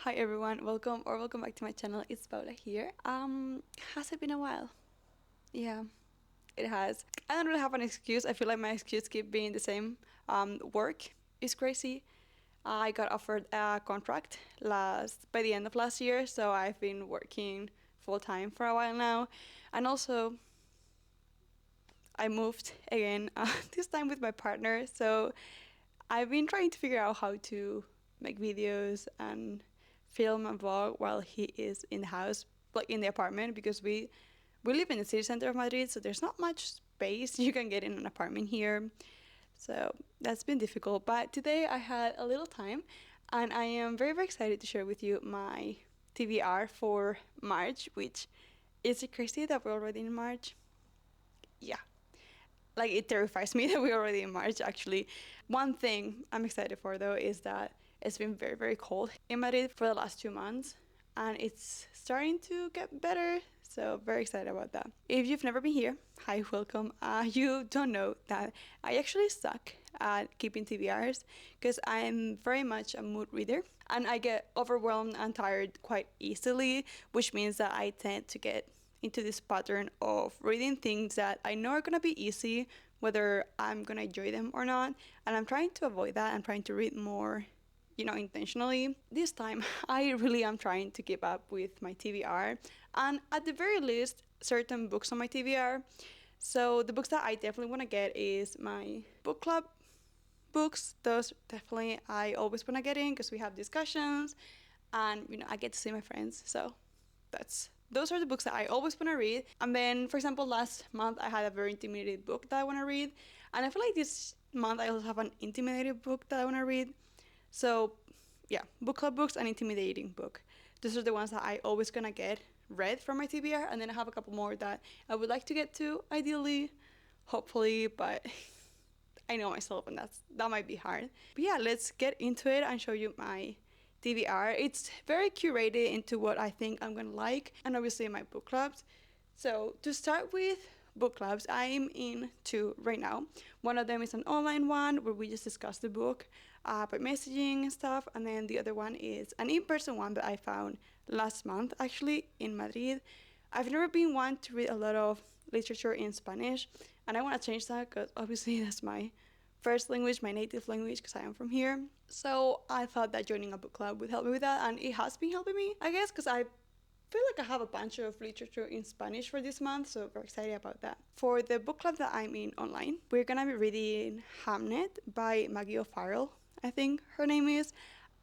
Hi everyone, welcome back to my channel. It's Paula here. Has it been a while? Yeah, it has. I don't really have an excuse. I feel like my excuse keep being the same. Work is crazy. I got offered a contract by the end of last year, so I've been working full time for a while now, and also I moved again. This time with my partner, so I've been trying to figure out how to make videos and film a vlog while he is in the house, like in the apartment, because we live in the city center of Madrid, so there's not much space you can get in an apartment here. So that's been difficult. But today I had a little time, and I am very, very excited to share with you my TBR for March, which is it crazy that we're already in March? Yeah, like it terrifies me that we're already in March actually. One thing I'm excited for though is that it's been very, very cold in Madrid for the last 2 months, and it's starting to get better, so very excited about that. If you've never been here, hi, welcome. You don't know that I actually suck at keeping TBRs because I'm very much a mood reader and I get overwhelmed and tired quite easily, which means that I tend to get into this pattern of reading things that I know are gonna be easy, whether I'm gonna enjoy them or not. And I'm trying to avoid that. I'm trying to read more, intentionally. This time, I really am trying to keep up with my TBR, and at the very least, certain books on my TBR. So the books that I definitely want to get is my book club books. Those definitely I always want to get in because we have discussions, and I get to see my friends. So those are the books that I always want to read. And then, for example, last month I had a very intimidated book that I want to read, and I feel like this month I also have an intimidated book that I want to read. So yeah, book club books and intimidating book. Those are the ones that I always gonna get read from my TBR, and then I have a couple more that I would like to get to, ideally, hopefully, but I know myself, and that might be hard. But yeah, let's get into it and show you my TBR. It's very curated into what I think I'm gonna like, and obviously my book clubs. So to start with book clubs, I'm in two right now. One of them is an online one where we just discuss the book by messaging and stuff, and then the other one is an in-person one that I found last month actually in Madrid. I've never been one to read a lot of literature in Spanish, and I want to change that because obviously that's my first language, my native language, because I am from here. So I thought that joining a book club would help me with that, and it has been helping me, I guess, because I feel like I have a bunch of literature in Spanish for this month, so very excited about that. For the book club that I'm in online, we're gonna be reading Hamnet by Maggie O'Farrell, I think her name is.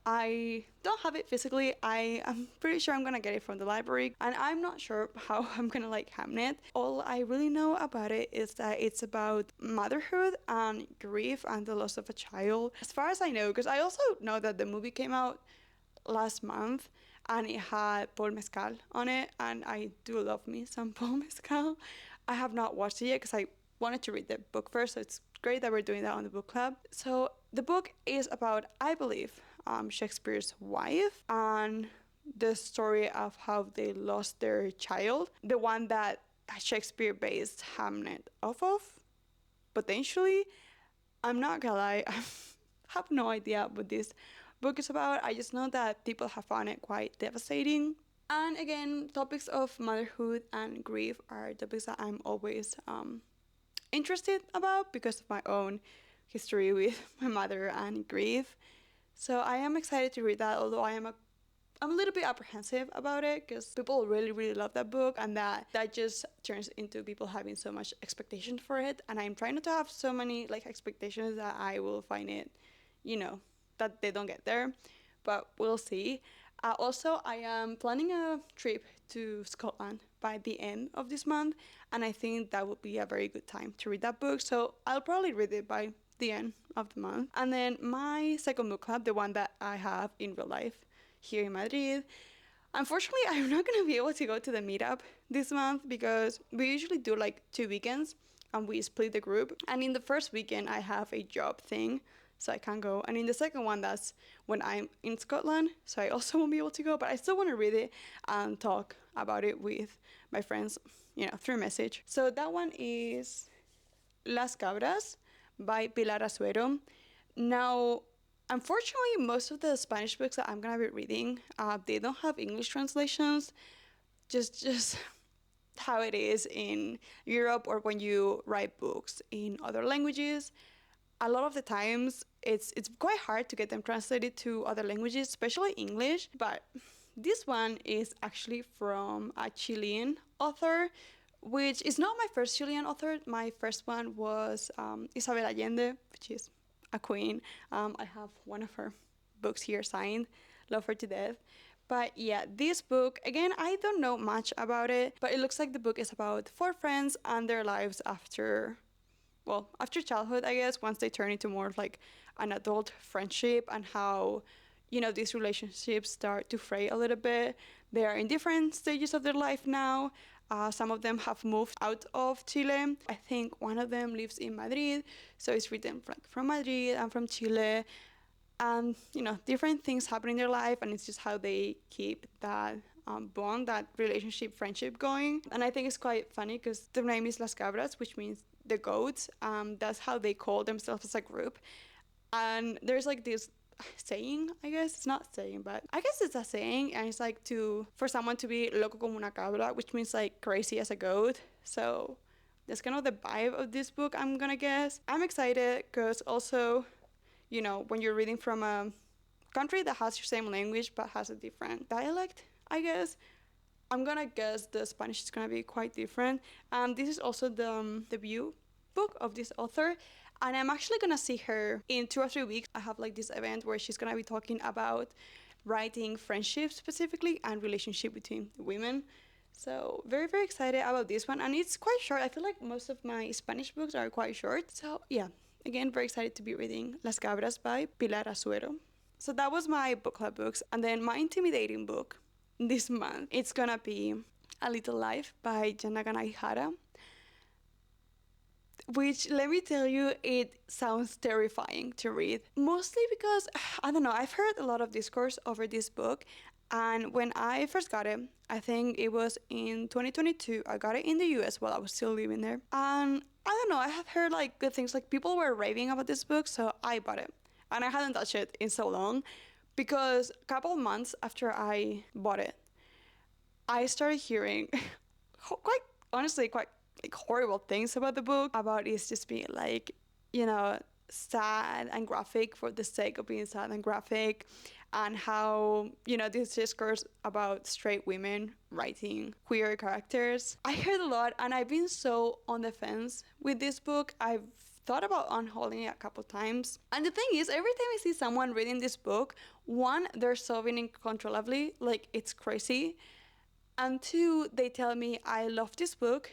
I don't have it physically. I am pretty sure I'm gonna get it from the library, and I'm not sure how I'm gonna like Hamnet. All I really know about it is that it's about motherhood and grief and the loss of a child, as far as I know, because I also know that the movie came out last month and it had Paul Mescal on it, and I do love me some Paul Mescal. I have not watched it yet because I wanted to read the book first, so it's great that we're doing that on the book club. So the book is about, I believe, Shakespeare's wife and the story of how they lost their child, the one that Shakespeare based Hamnet off of, potentially. I'm not gonna lie, I have no idea what this book is about. I just know that people have found it quite devastating. And again, topics of motherhood and grief are topics that I'm always interested about because of my own history with my mother and grief. So I am excited to read that, although I'm a little bit apprehensive about it because people really, really love that book, and that just turns into people having so much expectation for it. And I'm trying not to have so many like expectations that I will find it, that they don't get there. But we'll see. Also, I am planning a trip to Scotland by the end of this month, and I think that would be a very good time to read that book. So I'll probably read it by the end of the month. And then my second book club, the one that I have in real life here in Madrid. Unfortunately, I'm not going to be able to go to the meetup this month because we usually do like 2 weekends and we split the group. And in the first weekend, I have a job thing, so I can't go. And in the second one, that's when I'm in Scotland, so I also won't be able to go. But I still want to read it and talk about it with my friends, through message. So that one is Las Cabras by Pilar Asuero. Now, Unfortunately, most of the Spanish books that I'm gonna be reading, they don't have English translations. Just how it is in Europe or when you write books in other languages. A lot of the times it's quite hard to get them translated to other languages, especially English. But this one is actually from a Chilean author, which is not my first Chilean author. My first one was Isabel Allende, which is a queen. I have one of her books here signed, love her to death. But yeah, this book, again, I don't know much about it, but it looks like the book is about four friends and their lives after, well, after childhood, I guess, once they turn into more of like an adult friendship and how, these relationships start to fray a little bit. They are in different stages of their life now. Some of them have moved out of Chile. I think one of them lives in Madrid, so it's written from Madrid and from Chile, and different things happen in their life, and it's just how they keep that bond, that relationship, friendship going. And I think it's quite funny because the name is Las Cabras, which means the goats. That's how they call themselves as a group. And there's like this saying, I guess it's not saying, but I guess it's a saying, and it's like for someone to be loco como una cabra, which means like crazy as a goat. So that's kind of the vibe of this book, I'm gonna guess. I'm excited because also, when you're reading from a country that has your same language but has a different dialect, I guess, I'm gonna guess the Spanish is gonna be quite different. This is also the debut book of this author, and I'm actually gonna see her in 2 or 3 weeks. I have like this event where she's gonna be talking about writing friendship specifically and relationship between women. So very, very excited about this one, and it's quite short. I feel like most of my Spanish books are quite short. So yeah, again, very excited to be reading Las Cabras by Pilar Azuero. So that was my book club books, and then my intimidating book this month, it's gonna be A Little Life by Jana Ganahara, which, let me tell you, it sounds terrifying to read. Mostly because, I don't know, I've heard a lot of discourse over this book, and when I first got it, I think it was in 2022, I got it in the US while I was still living there. And I don't know, I have heard like good things, like people were raving about this book, so I bought it. And I hadn't touched it in so long because a couple of months after I bought it, I started hearing quite, honestly, quite like horrible things about the book, about it just being like, sad and graphic for the sake of being sad and graphic, and how, this discourse about straight women writing queer characters. I heard a lot, and I've been so on the fence with this book. I've thought about unholding it a couple times. And the thing is, every time I see someone reading this book, one, they're sobbing uncontrollably, like it's crazy. And two, they tell me, I love this book.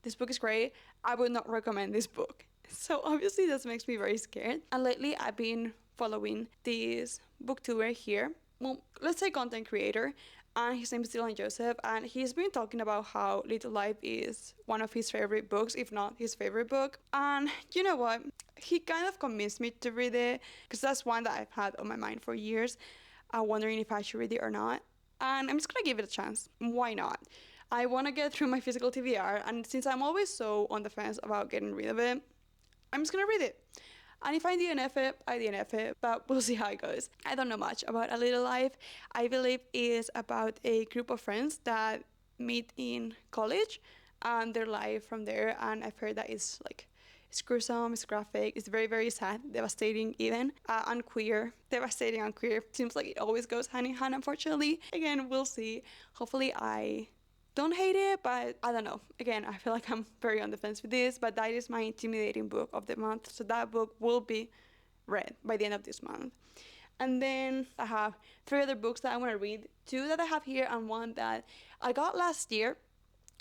This book is great. I would not recommend this book. So obviously this makes me very scared. And lately I've been following this booktuber here. Well, let's say content creator. And his name is Dylan Joseph. And he's been talking about how Little Life is one of his favorite books, if not his favorite book. And you know what? He kind of convinced me to read it, because that's one that I've had on my mind for years, wondering if I should read it or not. And I'm just gonna give it a chance. Why not? I want to get through my physical TBR, and since I'm always so on the fence about getting rid of it, I'm just gonna read it. And if I DNF it, I DNF it, but we'll see how it goes. I don't know much about A Little Life. I believe it is about a group of friends that meet in college and their life from there, and I've heard that it's gruesome, it's graphic, it's very, very sad, devastating even, and queer. Devastating and queer seems like it always goes hand in hand, unfortunately. Again, we'll see. Hopefully I don't hate it, but I don't know. Again, I feel like I'm very on the fence with this, but that is my intimidating book of the month. So that book will be read by the end of this month. And then I have 3 other books that I want to read. 2 that I have here and 1 that I got last year,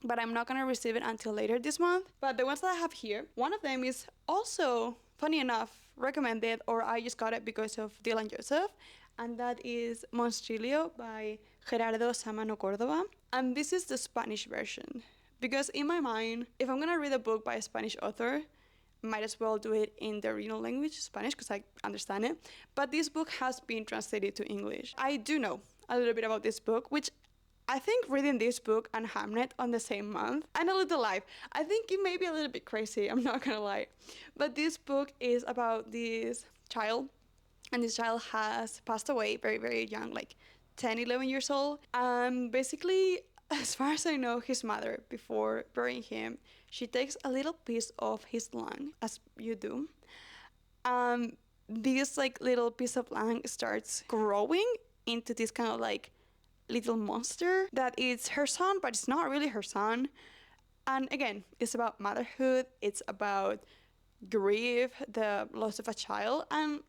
but I'm not going to receive it until later this month. But the ones that I have here, one of them is also, funny enough, recommended, or I just got it because of Dylan Joseph, and that is Monstrilio by Gerardo Samano Cordova. And this is the Spanish version, because in my mind, if I'm gonna read a book by a Spanish author, might as well do it in the original language, Spanish, because I understand it. But this book has been translated to English. I do know a little bit about this book, which I think reading this book and Hamnet on the same month, and A Little Life, I think it may be a little bit crazy, I'm not gonna lie. But this book is about this child and this child has passed away very, very young, like 10, 11 years old. Basically, as far as I know, his mother, before burying him, she takes a little piece of his lung, as you do. Um, this like little piece of lung starts growing into this kind of like little monster that is her son, but it's not really her son. And again, it's about motherhood, it's about grief, the loss of a child, and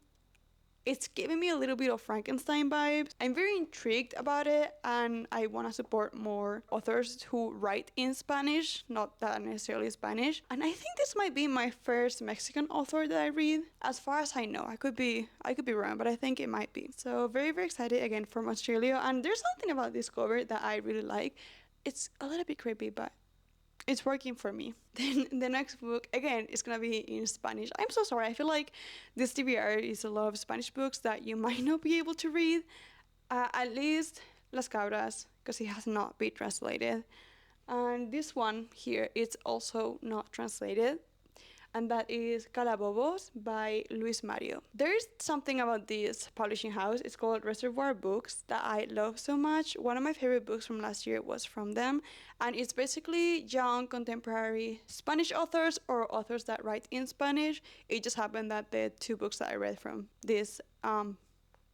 it's giving me a little bit of Frankenstein vibes. I'm very intrigued about it, and I want to support more authors who write in Spanish, not that necessarily Spanish. And I think this might be my first Mexican author that I read. As far as I know, I could be wrong, but I think it might be. So very, very excited again from Australia. And there's something about this cover that I really like. It's a little bit creepy, but it's working for me. Then the next book, again, is gonna be in Spanish. I'm so sorry. I feel like this TBR is a lot of Spanish books that you might not be able to read. At least Las Cabras, because it has not been translated. And this one here is also not translated, and that is Calabobos by Luis Mario. There's something about this publishing house, it's called Reservoir Books, that I love so much. One of my favorite books from last year was from them, and it's basically young contemporary Spanish authors or authors that write in Spanish. It just happened that the two books that I read from this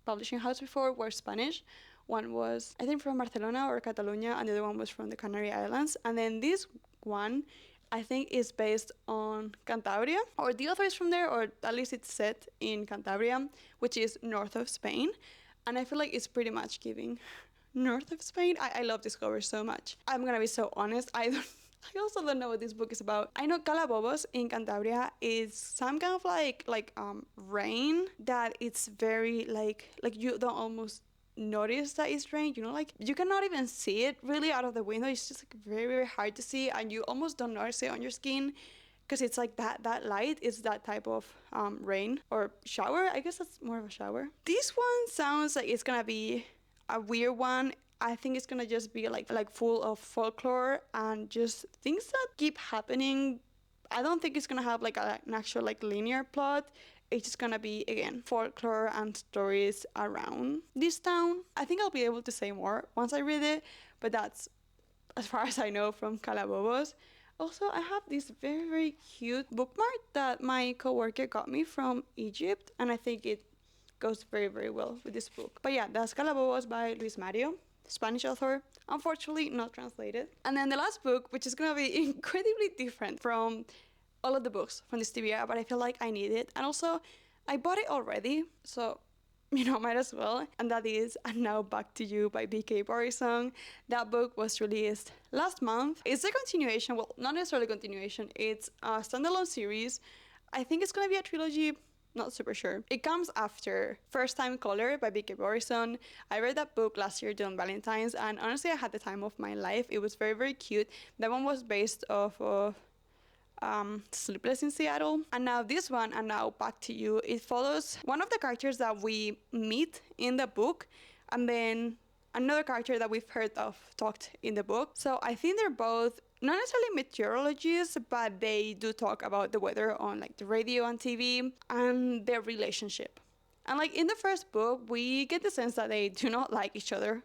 publishing house before were Spanish. One was, I think, from Barcelona or Catalonia, and the other one was from the Canary Islands. And then this one, I think, is based on Cantabria, or the author is from there, or at least it's set in Cantabria, which is north of Spain. And I feel like it's pretty much giving north of Spain. I love this cover so much. I'm gonna be so honest, I also don't know what this book is about. I know Calabobos in Cantabria is some kind of like rain that it's very like you don't almost notice that it's rain, you know, like you cannot even see it really out of the window. It's just like very, very hard to see, and you almost don't notice it on your skin because it's like that light is that type of rain or shower. I guess that's more of a shower. This one sounds like it's gonna be a weird one. I think it's gonna just be like full of folklore and just things that keep happening. I don't think it's gonna have like an actual like linear plot. It's just gonna be, again, folklore and stories around this town. I think I'll be able to say more once I read it, but that's as far as I know from Calabobos. Also, I have this very, very cute bookmark that my coworker got me from Egypt, and I think it goes very, very well with this book. But yeah, that's Calabobos by Luis Mario, Spanish author, unfortunately not translated. And then the last book, which is gonna be incredibly different from all of the books from this TBR, but I feel like I need it. And also, I bought it already, so, you know, might as well. And that is And Now Back to You by B.K. Borisong. That book was released last month. It's a continuation, well, not necessarily continuation, it's a standalone series. I think it's gonna be a trilogy, not super sure. It comes after First Time Caller by B.K. Borisong. I read that book last year during Valentine's, and honestly, I had the time of my life. It was very, very cute. That one was based off of Sleepless in Seattle. And now this one, And Now Back to You, it follows one of the characters that we meet in the book, and then another character that we've heard of talked in the book. So I think they're both not necessarily meteorologists, but they do talk about the weather on like the radio and TV and their relationship. And like in the first book, we get the sense that they do not like each other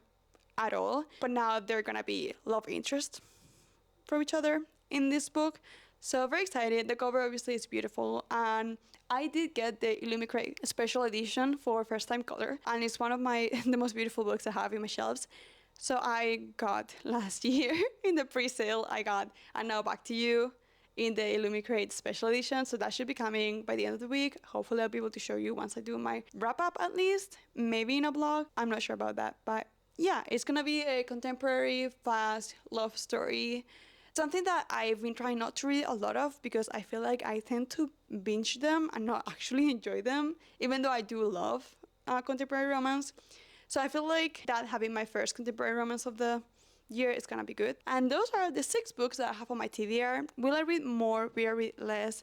at all, but now they're gonna be love interest from each other in this book. So very excited. The cover obviously is beautiful, and I did get the Illumicrate special edition for First Time Color, and it's one of the most beautiful books I have in my shelves. So I got last year in the pre-sale, I got And Now Back to You in the Illumicrate special edition. So that should be coming by the end of the week. Hopefully I'll be able to show you once I do my wrap up, at least, maybe in a blog. I'm not sure about that, but yeah, it's gonna be a contemporary, fast love story. Something that I've been trying not to read a lot of because I feel like I tend to binge them and not actually enjoy them, even though I do love contemporary romance. So I feel like that having my first contemporary romance of the year is gonna be good. And those are the 6 books that I have on my TBR. Will I read more? Will I read less?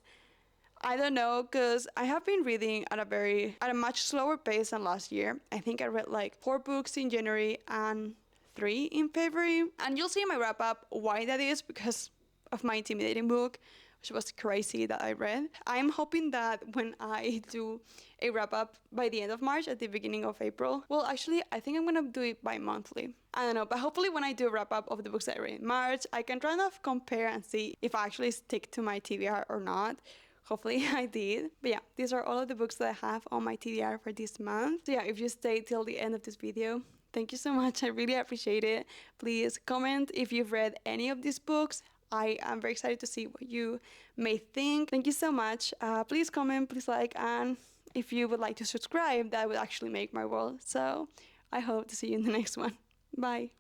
I don't know, because I have been reading at a much slower pace than last year. I think I read like 4 books in January and 3 in February. And you'll see in my wrap up why that is, because of my intimidating book which was crazy that I read. I'm hoping that when I do a wrap up by the end of March, at the beginning of April, well, actually, I think I'm gonna do it bi-monthly. I don't know, but hopefully when I do a wrap up of the books that I read in March, I can kind of compare and see if I actually stick to my TBR or not. Hopefully I did. But yeah, these are all of the books that I have on my TBR for this month. So yeah, if you stay till the end of this video, thank you so much. I really appreciate it. Please comment if you've read any of these books. I am very excited to see what you may think. Thank you so much. Please comment, please like, and if you would like to subscribe, that would actually make my world. So I hope to see you in the next one. Bye.